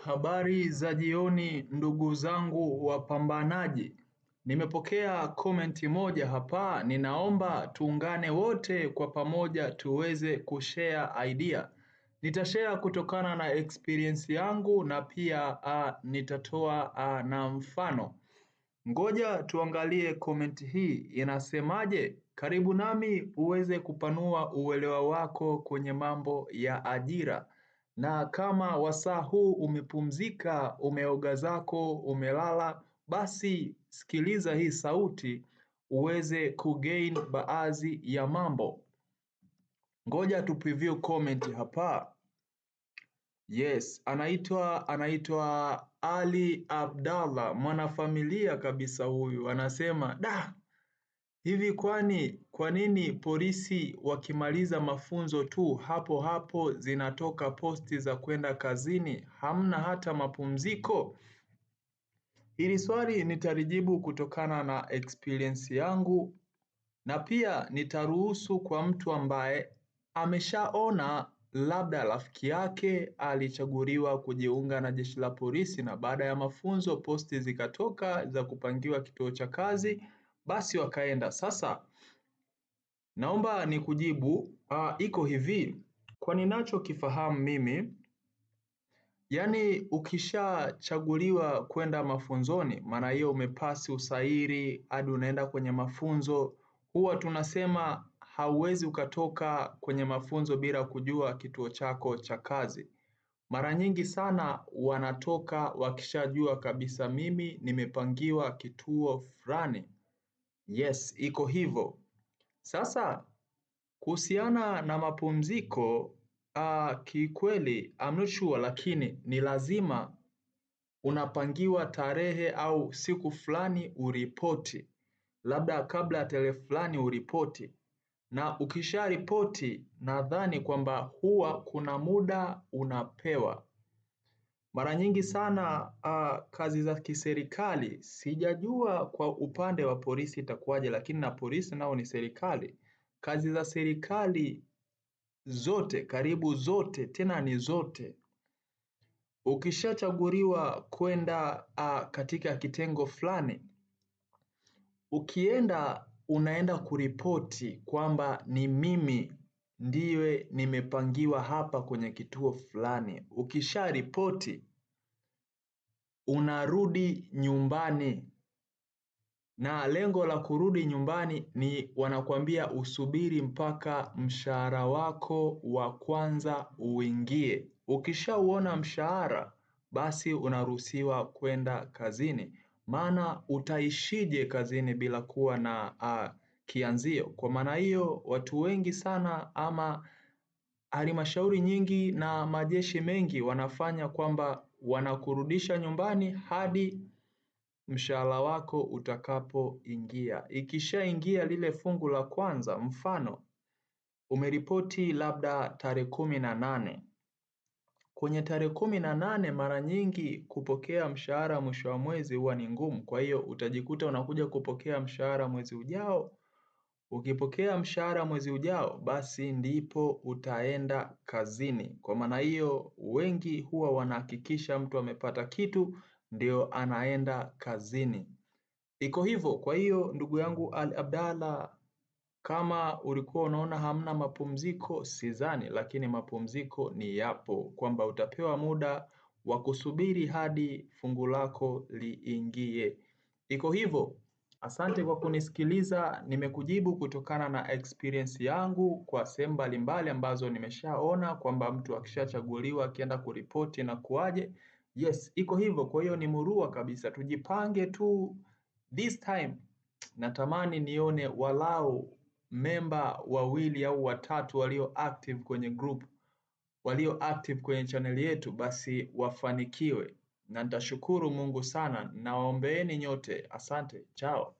Habari za jioni ndugu zangu wapambanaji. Nimepokea komenti moja hapa, ninaomba tuungane wote kwa pamoja tuweze kushare idea. Nitashare kutokana na experience yangu na pia nitatoa na mfano. Ngoja tuangalie komenti hii inasemaje. Karibu nami uweze kupanua uelewa wako kwenye mambo ya ajira. Na kama wasaa huu umepumzika, umeoga zako, umelala, basi sikiliza hii sauti uweze kugain baadhi ya mambo. Ngoja tu preview comment hapa. Yes, anaitwa Ali Abdallah, mwanafamilia kabisa huyu. Anasema, hivi kwa nini polisi wakimaliza mafunzo tu hapo hapo zinatoka posti za kwenda kazini, hamna hata mapumziko? Hili swali nitalijibu kutokana na experience yangu, na pia nitaruhusu kwa mtu ambaye ameshaona labda rafiki yake alichaguliwa kujiunga na jeshi la polisi na baada ya mafunzo posti zikatoka za kupangiwa kituo cha kazi, basi wakaenda. Sasa naomba nikujibu, iko hivi, kwa ninachokifahamu mimi, yani ukishachaguliwa kwenda mafunzoni, maana hiyo umepasi usairi hadi unaenda kwenye mafunzo, huwa tunasema hauwezi ukatoka kwenye mafunzo bila kujua kituo chako cha kazi. Mara nyingi sana wanatoka wakishajua kabisa mimi nimepangiwa kituo fulani. Yes, iko hivyo. Sasa kuhusiana na mapumziko, kikweli I'm not sure, lakini ni lazima unapangiwa tarehe au siku fulani uripoti. Labda kabla ya tarehe fulani uripoti. Na ukisha ripoti nadhani kwamba huwa kuna muda unapewa. Mara nyingi sana kazi za kiserikali, sijajua kwa upande wa polisi itakuwaje, lakini na polisi nao ni serikali. Kazi za serikali zote, karibu zote, tena ni zote. Ukishachaguliwa kwenda katika kitengo fulani, ukienda unaenda kuripoti kwamba ni mimi ndiwe nimepangiwa hapa kwenye kituo fulani. Ukisha ripoti unarudi nyumbani, na lengo la kurudi nyumbani ni wanakuambia usubiri mpaka mshahara wako wa kwanza uingie. Ukishauona mshahara, basi unaruhusiwa kwenda kazini. Maana utaishije kazini bila kuwa na kianzio? Kwa maana hiyo watu wengi sana ama halmashauri nyingi na majeshi mengi wanafanya kwamba wanakurudisha nyumbani hadi mshahara wako utakapoingia. Ikishaingia lile fungu la kwanza, mfano umeripoti labda tarehe 18. Kwenye tarehe 18 mara nyingi kupokea mshahara mwisho wa mwezi huwa ni ngumu. Kwa hiyo utajikuta unakuja kupokea mshahara mwezi ujao. Ukipokea mshahara mwezi ujao, basi ndipo utaenda kazini. Kwa maana hiyo wengi huwa wanahakikisha mtu amepata kitu ndio anaenda kazini. Iko hivyo. Kwa hiyo ndugu yangu Ali Abdallah, kama ulikuwa unaona hamna mapumziko, sidhani, lakini mapumziko ni yapo, kwamba utapewa muda wa kusubiri hadi fungu lako liingie. Iko hivyo. Asante kwa kunisikiliza, nimekujibu kutokana na experience yangu kwa sehemu mbalimbali ambazo nimeshaona kwamba mtu akishachaguliwa akienda kuripoti na kuaje. Yes, iko hivyo. Kwa hiyo ni murua kabisa, tujipange tu this time. Natamani nione walau memba 2 au 3 walio active kwenye group, walio active kwenye channel yetu, basi wafanikiwe. Na nitashukuru Mungu sana. Naombeeni nyote. Asante. Chao.